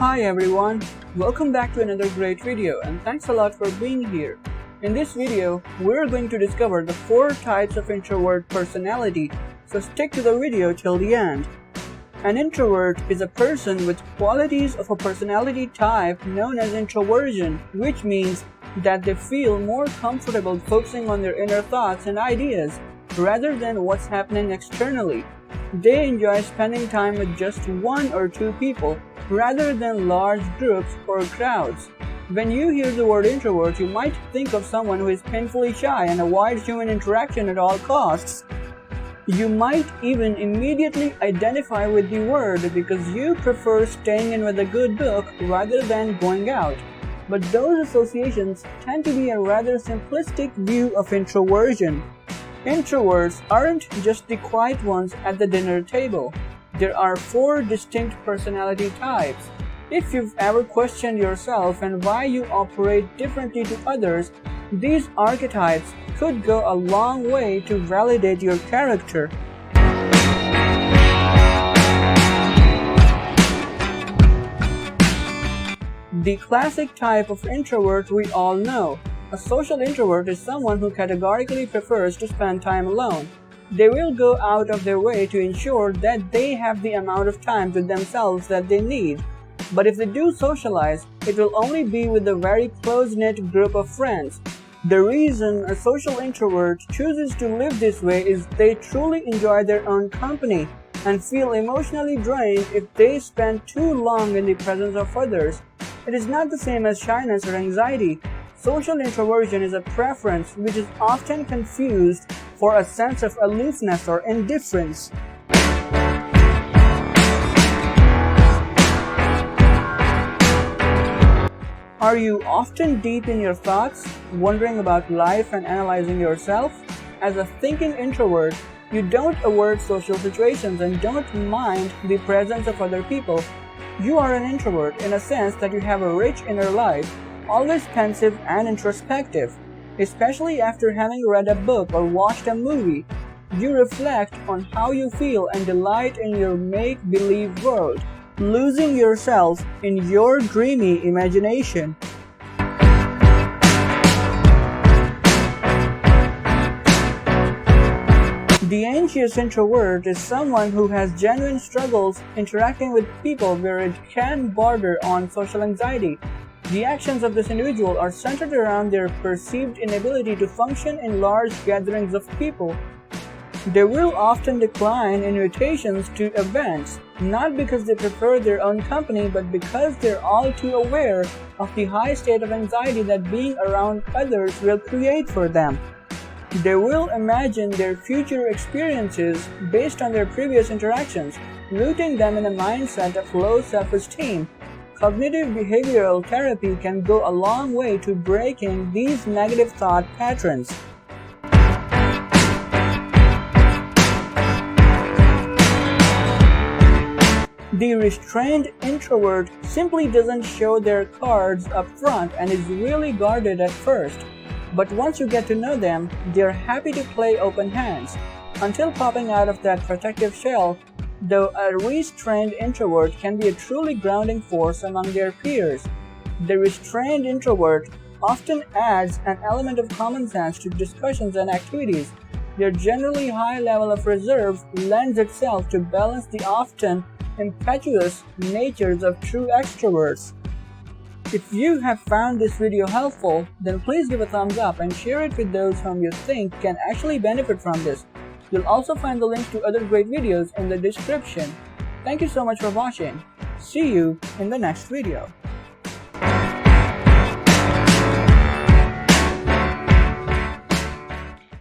Hi everyone, welcome back to another great video and thanks a lot for being here. In this video, we're going to discover the 4 types of introvert personality, so stick to the video till the end. An introvert is a person with qualities of a personality type known as introversion, which means that they feel more comfortable focusing on their inner thoughts and ideas rather than what's happening externally. They enjoy spending time with just 1 or 2 people rather than large groups or crowds. When you hear the word introvert, you might think of someone who is painfully shy and avoids human interaction at all costs. You might even immediately identify with the word because you prefer staying in with a good book rather than going out. But those associations tend to be a rather simplistic view of introversion. Introverts aren't just the quiet ones at the dinner table. There are 4 distinct personality types. If you've ever questioned yourself and why you operate differently to others, these archetypes could go a long way to validate your character. The classic type of introvert we all know. A social introvert is someone who categorically prefers to spend time alone. They will go out of their way to ensure that they have the amount of time to themselves that they need. But if they do socialize, it will only be with a very close-knit group of friends. The reason a social introvert chooses to live this way is they truly enjoy their own company and feel emotionally drained if they spend too long in the presence of others. It is not the same as shyness or anxiety. Social introversion is a preference which is often confused for a sense of aloofness or indifference. Are you often deep in your thoughts, wondering about life and analyzing yourself? As a thinking introvert, you don't avoid social situations and don't mind the presence of other people. You are an introvert in a sense that you have a rich inner life, always pensive and introspective. Especially after having read a book or watched a movie, you reflect on how you feel and delight in your make-believe world, losing yourself in your dreamy imagination. The Agious Introvert is someone who has genuine struggles interacting with people where it can border on social anxiety. The actions of this individual are centered around their perceived inability to function in large gatherings of people. They will often decline invitations to events, not because they prefer their own company, but because they're all too aware of the high state of anxiety that being around others will create for them. They will imagine their future experiences based on their previous interactions, rooting them in a mindset of low self-esteem. Cognitive behavioral therapy can go a long way to breaking these negative thought patterns. The restrained introvert simply doesn't show their cards up front and is really guarded at first. But once you get to know them, they're happy to play open hands, until popping out of that protective shell. Though a restrained introvert can be a truly grounding force among their peers, the restrained introvert often adds an element of common sense to discussions and activities. Their generally high level of reserve lends itself to balance the often impetuous natures of true extroverts. If you have found this video helpful, then please give a thumbs up and share it with those whom you think can actually benefit from this. You'll also find the links to other great videos in the description. Thank you so much for watching. See you in the next video.